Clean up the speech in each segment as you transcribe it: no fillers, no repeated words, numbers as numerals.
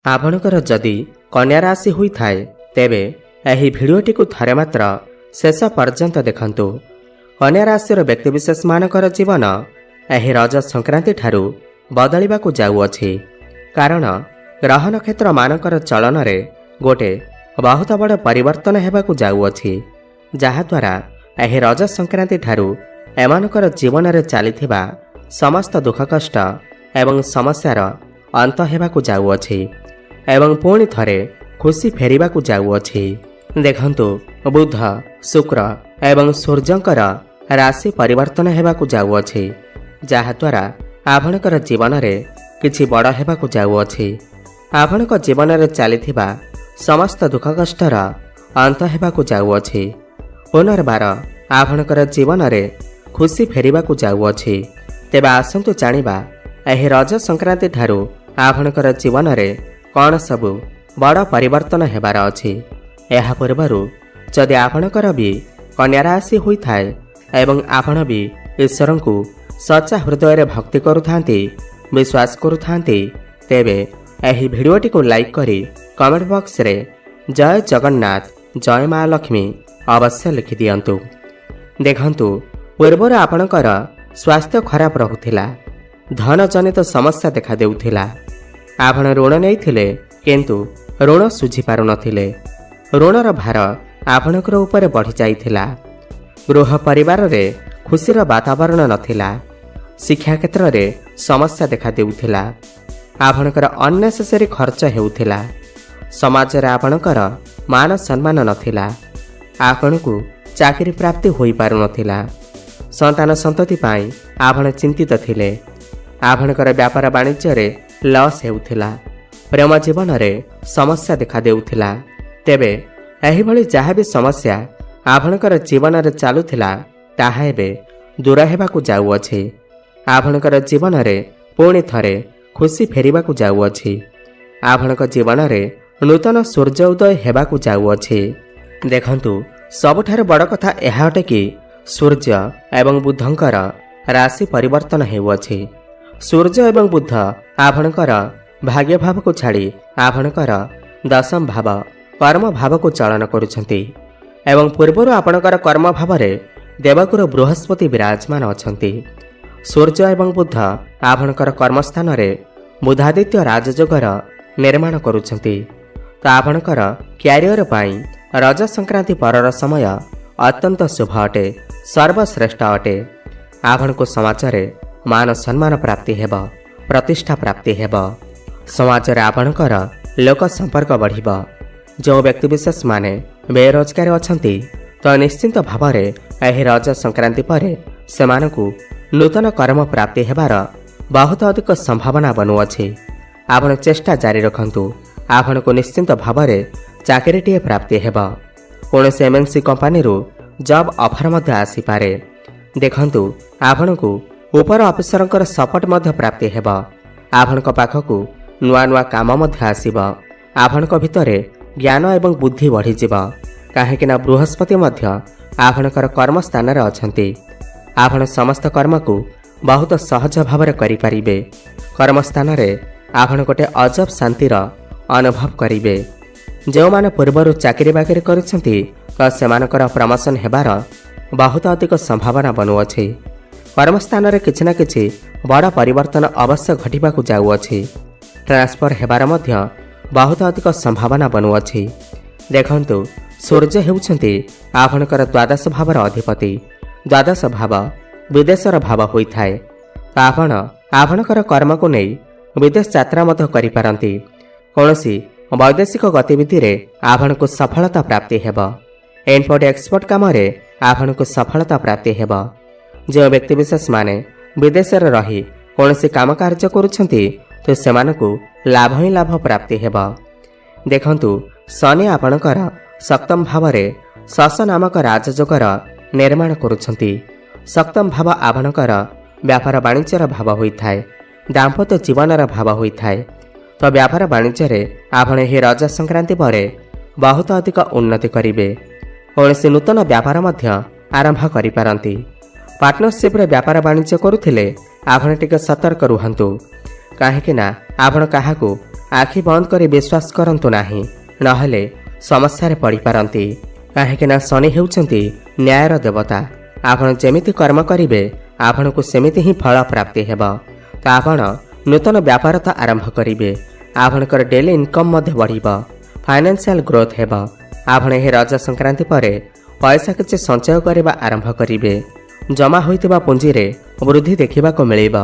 आपणकर जदि कन्या राशि होइथाय तेबे एही भिडियोटी को थरे मात्र शेष पर्यंत देखंतु। कन्या राशि व्यक्तिविशेष मानकर जीवन एही रज संक्रांति ठारू बदलिबाकु जाउअछि, कारण ग्रह नक्षत्र मानकर चलन रे गोटे बहुत बड़ परिवर्तन हेबाकु जाउअछि, जहाद्वारा एही रज संक्रांति ठारू एमानकर जीवन रे चलिथिबा समस्त दुख कष्ट एवं समस्यार अंत हेबाकु जाउअछि एवं पुणी थरे खुशी फेरिबाकु जाउअछि। देखंतु बुध शुक्र एवं सूर्यंकर राशि परिवर्तन हेबाकु जाउअछि, जहाद्वारा आपणकर जीवन रे किछि बड़ हेबाकु जाउअछि। आपणक जीवन रे चलिथिबा समस्त दुख कष्टर अंत हेबाकु जाउअछि। पुनर्बार आपणकर जीवन रे खुशी फेरिबाकु जाउअछि। तेबे आसंतु जानिबा एही रज संक्रांति ठारू आपणकर जीवन रे कौन सबु बड़ परिवर्तन हेबार अछि। एहा पूर्वरु जदि आपणकर भी कन्या राशि होइथाय एवं आपण भी ईश्वर को सच्चा हृदय रे भक्ति करुथांती विश्वास करुथांती तेबे एही भिडियोटी को लाइक करी कमेंट बॉक्स रे जय जगन्नाथ जय माँ लक्ष्मी अवश्य लिखि दियंतु। देखंतु पूर्वर आपणकर स्वास्थ्य खराब रहुथिला, धन जनित समस्या देखा देउथिला। आपण ऋण नैथिले किंतु ऋण सुझी पारु नथिले। ऋणर भार आपणकर ऊपर बढ़ी जाइथिला। गृह परिवार रे खुशीर वातावरण नथिला। शिक्षा क्षेत्र रे समस्या देखा देउथिला। आपणकर अननेसेसरी खर्च हेउथिला। समाज रे आपणकर मान सम्मान नथिला। आपणकु चाकरी प्राप्ति होई पारु नथिला। संतान संतति पाई आपण चिंतित थिले। आपणकर व्यापार वाणिज्य रे लॉस हेउथिला। प्रेम जीवन रे समस्या देखा देउथिला। तेबे एही भली जहा भी समस्या आपणकर जीवन रे चालुथिला ताहा एबे दूर हेबाकु जाउअछि। आपणकर जीवन रे पुणी थरे खुशी फेरिबाकु जाउअछि। आपणक जीवन रे नूतन सूर्य उदय हेबाकु जाउअछि। देखंतु सबठार बड़ कथा एहा अटे कि सूर्य एवं बुधंकर राशि परिवर्तन हेउअछि। सूर्य एवं बुध आपणकर भाग्य भाव को छाड़ी आपणकर दशम भाव कर्म भाव को चलन करुछंती एवं पूर्वर आपणकर कर्म भाव रे देवगुरु बृहस्पति विराजमान अछंती। सूर्य एवं बुध आपणकर कर्मस्थान रे बुधादित्य राजयोगर निर्माण करुछंती। तो आपणकर क्यारियर पाई रज संक्रांति परर समय अत्यंत शुभ अटे, सर्वश्रेष्ठ अटे। आपणको समाज रे मान सम्मान प्राप्ति हेब, प्रतिष्ठा प्राप्ति हेब। समाज रे आपणकर लोक संपर्क बढ़िब। जो व्यक्तिविशेष माने बेरोजगार अछंती तो निश्चिंत भाव रे एही रज संक्रांति परे सेमानकु नूतन कर्म प्राप्ति हेबार बहुत अधिक संभावना बनुअछि। आपण चेष्टा जारी रखंतु। आपणको निश्चिंत भाव रे चाकरीटीए प्राप्ति हेब। कौनसी एमएनसी कंपनी रू जॉब ऑफर मध्य आसी पारे। देखंतु आपणकु ऊपर ऑफिसरंकर सपोर्ट मध्य प्राप्ति हेब। आपणक पाखकु नुआ नुआ काम मध्य आसीब। आपणक भितरे ज्ञान एवं बुद्धि बढ़ी जिब, काहेकि बृहस्पति मध्य आपणकर कर्म स्थान रे अछंती। आपण समस्त कर्म को बहुत सहज भाव रे करि परिबे। कर्म स्थान रे आपण गोटे अजब शांतिर अनुभव करिबे। जो माने पूर्वर चाकरी बाकरी करुछंती तो सेमानकर प्रमोशन हेबार बहुत अधिक संभावना बनुअछि। कर्मस्थान रे किछि ना किछि बड़ परिवर्तन अवश्य घटिबाकु जाउअछि। ट्रांसफर हेबार मध्य बहुत अधिक संभावना बनुअछि। देखंतु सूर्य हेउछंती आपणकर द्वादश भावर अधिपति। द्वादश भाव विदेशर भाव होइथाय। आपण आपणकर कर्म को नहीं विदेश यात्रा मध्य करि पारंती। कौनसी वैदेशिक गतिविधि रे आपणको सफलता प्राप्ति हेब। इम्पोर्ट एक्सपोर्ट काम रे आपणको सफलता प्राप्ति हेब। जो व्यक्तिविशेष माने विदेश रे रही कौनसी काम कार्य करुछंती तो सेमानकु लाभ ही लाभ प्राप्ति हेब। देखंतु शनि आपणकर सप्तम भाव रे शश नामक राजयोगर निर्माण करुछंती। सप्तम भाव आपणकर व्यापार वाणिज्यर भाव होइथाय, दाम्पत्य जीवनर भाव होइथाय। तो व्यापार वाणिज्य रे आपण ही रज संक्रांति परे बहुत अधिक उन्नति करिवे। कौनसी नूतन व्यापार मध्य आरंभ करि पारंती। पार्टनरशिप रे व्यापार वाणिज्य करुथिले आपण टिके सतर्क रुहंतु, कहीं आपण काहाकू आखि बंद कर विश्वास करंतु नाही, नहेले समस्या पड़ पारती। कहीं शनि हेउचंती न्यायर देवता। आपण जेमिति कर्म करिवे आपण को सेमिति ही फल प्राप्ति हेब। तो आपण नूतन व्यापार तो आरंभ करिवे, आपणकर डेली इनकम मध्य बढ़िब, फाइनेंशियल ग्रोथ हेब। आपण एही रज संक्रांति पर पैसा किछि संचय करबा आरंभ करिवे। जमा होइतिबा पुंजी रे वृद्धि देखिबाको मिलिब।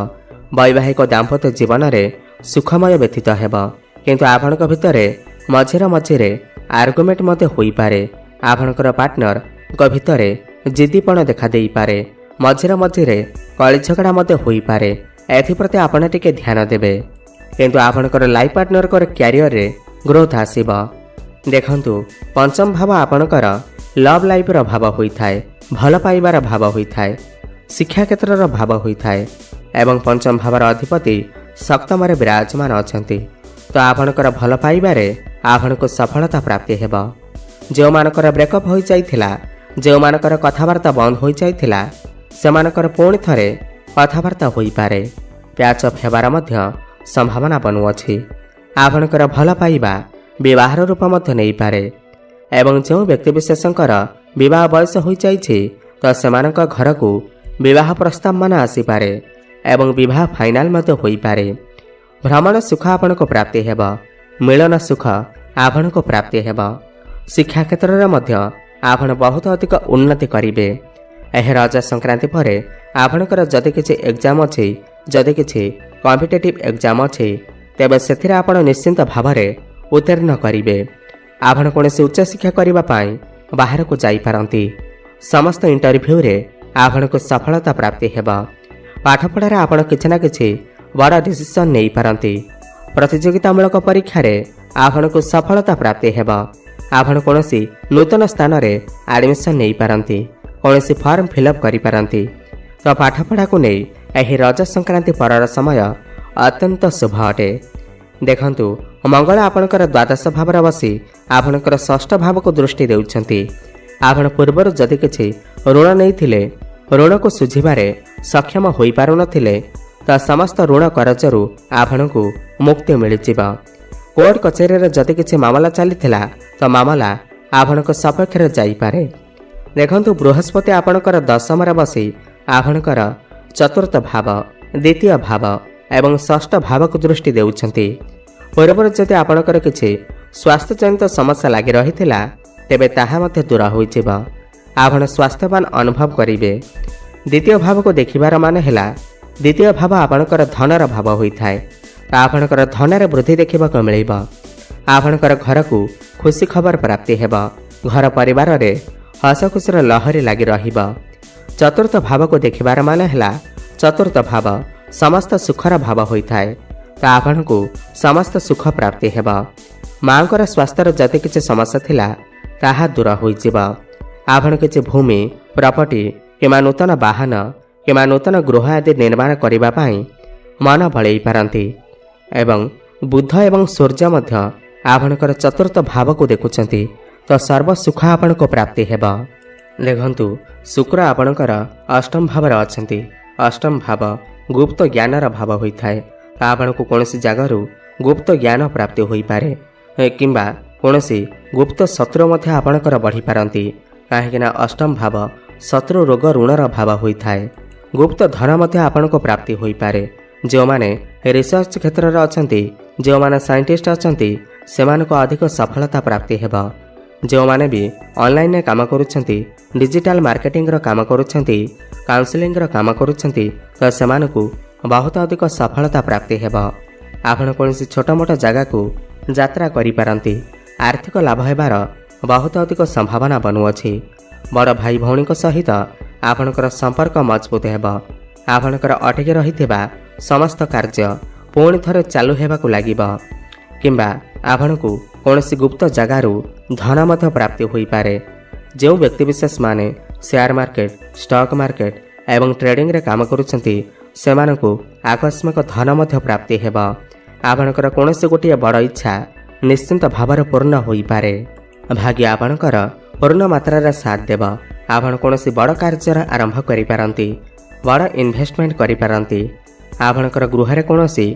वैवाहिक दाम्पत्य जीवन रे सुखमय व्यतीत हेब, किंतु आपणक भितरे मझिरे आर्गुमेंट मध्य होई पारे। आपणकर पार्टनर को भितरे जिद्दीपण देखा देई पारे, मझिरे कଳି झगड़ा मध्य होई पारे। एथिप्रति आपण टिके ध्यान देबे, किंतु आपणकर लाइफ पार्टनर को कैरियर रे ग्रोथ आसीबा। देखंतु पंचम भाव आपणकर लव लाइफ रो भाव होई थाए, भल पाइबार भाव होई थाए, शिक्षा क्षेत्र रो भाव होई थाए एवं पंचम भावर अधिपति सप्तम रे विराजमान अछंती। तो आपणकर भल पाइबारे आपणको सफलता प्राप्ति हेब। जो मानकर ब्रेकअप होई जाइथिला, जो मानकर कथावार्ता बंद होई जाइथिला, सेमानकर पुणी थरे कथावार्ता होई पारे। प्याच अफ हेबार मध्य संभावना बनुअछि। आपणकर भल पाइबा विवाहर रूप मध्य नहीं पारे एवं जो व्यक्तिविशेषकर विवाह बयस होई जाइछि तो सेमानक घर को विवाह प्रस्ताव मान आसी पारे एवं विवाह फाइनाल मध्य होई पारे। भ्रमण सुख आपनको प्राप्ति हेब, मिलन सुख आपनको प्राप्ति हेब। शिक्षा क्षेत्र रे मध्य आपण बहुत अधिक उन्नति करिवे। एह रज संक्रांति पर आपणकर जदि किछि एग्जाम अछि, जदि किछि कॉम्पिटिटिव एग्जाम अछि, तेबे सेथिरे आपण निश्चिंत भावरे उत्तीर्ण करिवे। आपण कोनोसी उच्च शिक्षा करिबा पाई बाहर को जाई पारंती। समस्त इंटरव्यू रे आपनको सफलता प्राप्ति हेब। पाठ पढ़ारे आपण किछि ना किछि बड़ा डिसीजन नहीं पारंती। प्रतियोगितामूलक परीक्षा रे आपनको सफलता प्राप्ति हेब। आपण कोनोसी नूतन स्थान रे एडमिशन नहीं पारंती, कोनोसी फॉर्म फिलअप करि पारंती। तो पाठ पढ़ा को नहीं एही रज संक्रांति परर समय अत्यंत शुभ अटे। देखंतु मंगल आपणकर द्वादश भाव बसी आपणकर षष्ठ भाव को दृष्टि देउछंती। आपण पूर्वर जदि किछि ऋण नहीं थिले, ऋण को सुझिबारे सक्षम होई पारु नथिले, तो समस्त ऋण करजरु आपणको मुक्ति मिलिजिबा। कोर्ट कचेरी रे जदि किछि मामला चलीथिला तो मामला आपणको सपक्ष रे जाई पारे। देखंतु बृहस्पति आपणकर दशम रे बसी आपणकर चतुर्थ भाव, द्वितीय भाव एवं षष्ठ भाव को दृष्टि देउछंती। पूर्वर जदि आपणकर किछि स्वास्थ्य जनित समस्या लागि रहिथिला, तेबे ताहा मध्य दूर होइजिबा। आपण स्वास्थ्यवान अनुभव करिवे। द्वितीय भाव को देखिबार माने हैला, द्वितीय भाव आपणकर धनर भाव होइथाय। आपणकर धनर वृद्धि देखिबाक मिलिब। आपणकर घर को खुशी खबर प्राप्ति हेब। घर परिवार रे हस खुशीर लहरी लागि रहिब। चतुर्थ भाव को देखिबार माने हैला, चतुर्थ भाव समस्त सुखर भाव होइथाय। तो आपणको समस्त सुख प्राप्ति हेब। मांकर स्वास्थ्यर जति किछि समस्या थिला ताहा दूर होइजिब। आपण किछि भूमि, प्रॉपर्टी किमा नूतन वाहन किमा नूतन गृह आदि निर्माण करिबा पाई मन बळेई पारंती। एवं बुध एवं सूर्य मध्य आपणकर चतुर्थ भाव को देखुचंती, तो सर्व सुख आपणको प्राप्ति हेब। देखंतु शुक्र आपणकर अष्टम भाव रे अछंती। अष्टम भाव गुप्त ज्ञानर भाव होइथाय। आपणको कोनोसी जगारु गुप्त ज्ञान प्राप्ति होई पारे किंबा कोनोसी गुप्त शत्रु मध्य आपणकर बढ़ी पारंती। काहेकिना अष्टम भाव शत्रु रोग ऋणर भाव होइथाय। गुप्त धन मध्य आपणको प्राप्ति होई पारे। जो माने रिसर्च क्षेत्र रे अछंती, जो माने साइंटिस्ट अछंती, सेमानको अधिक सफलता प्राप्ति हेब। जो माने भी ऑनलाइन रे काम करूछंती, डिजिटल मार्केटिंग रो काम करूछंती, काउंसलिंग रो काम करूछंती, तो सेमानको बहुत अधिक सफलता प्राप्ति हेब। आपण कोनोसी छोट मोट जगह को यात्रा करि पारंती। आर्थिक लाभ हेबार बहुत अधिक संभावना बनुअछि। बड़ भाई भौणी सहित आपणकर संपर्क मजबूत हेब। आपणकर अटकी रहिथिबा समस्त कार्य पुणी थरे चालू हेबाकु लागिब। किंबा आपणको कोनोसी गुप्त जगारु धन मध्य प्राप्ति होई पारे। जो व्यक्तिविशेष माने शेयर मार्केट, स्टॉक मार्केट एवं ट्रेडिंग रे काम करूछंती, सेमानकु आकस्मिक धन मध्य प्राप्ति हेब। आपणकर कोनोसी गोटिए बड़ इच्छा निश्चिंत भावर पूर्ण होई पारे। भाग्य आपणकर पूर्ण मात्रा रे साथ देब। आपण कोनोसी बड़ कार्य आरंभ करि पारंती, बड़ इन्वेस्टमेंट करि पारंती। ଆପଣଙ୍କର ଗୃହରେ କୌଣସି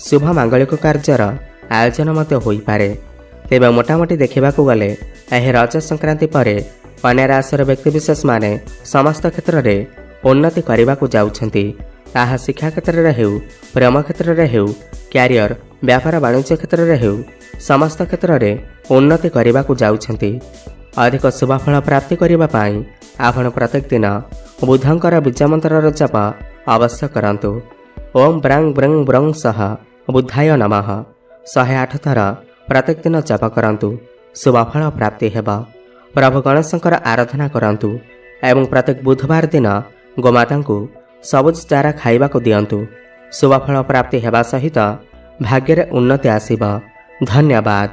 ଶୁଭ ମାଙ୍ଗଳିକ କାର୍ଯ୍ୟର ଆୟୋଜନ ମଧ୍ୟ ହୋଇପାରେ। ତେବେ ମୋଟାମୋଟି ଦେଖିବାକୁ ଗଲେ ଏହି ରଜ ସଂକ୍ରାନ୍ତି ପରେ କନ୍ୟା ରାଶିର ବ୍ୟକ୍ତିବିଶେଷମାନେ ସମସ୍ତ କ୍ଷେତ୍ରରେ ଉନ୍ନତି କରିବାକୁ ଯାଉଛନ୍ତି। ତାହା ଶିକ୍ଷା କ୍ଷେତ୍ରରେ ହେଉ, ପ୍ରେମ କ୍ଷେତ୍ରରେ ହେଉ, କ୍ୟାରିୟର, ବ୍ୟାପାର ବାଣିଜ୍ୟ କ୍ଷେତ୍ରରେ ହେଉ, ସମସ୍ତ କ୍ଷେତ୍ରରେ ଉନ୍ନତି କରିବାକୁ ଯାଉଛନ୍ତି। ଅଧିକ ଶୁଭଫଳ ପ୍ରାପ୍ତି କରିବା ପାଇଁ ଆପଣ ପ୍ରତ୍ୟେକ ଦିନ ବୁଧଙ୍କର ବୀଜମନ୍ତ୍ରର ଜପ ଅବଶ୍ୟ କରନ୍ତୁ। ଓಂ ବ୍ରାଂ ବ୍ରଂ ବ୍ରଂ ସହ ବୁଦ୍ଧାୟ ନମଃ 108 ଥର ପ୍ରତ୍ୟେକ ଦିନ ଜପ କରନ୍ତୁ। ଶୁଭଫଳ ପ୍ରାପ୍ତି ହେବ। ପ୍ରଭୁ ଗଣେଶଙ୍କର ଆରାଧନା କରନ୍ତୁ ଏବଂ ପ୍ରତ୍ୟେକ ବୁଧବାର ଦିନ ଗୋମାତାଙ୍କୁ ସବୁଜ ଚାରା ଖାଇବାକୁ ଦିଅନ୍ତୁ। ଶୁଭଫଳ ପ୍ରାପ୍ତି ହେବା ସହିତ ଭାଗ୍ୟରେ ଉନ୍ନତି ଆସିବ। ଧନ୍ୟବାଦ।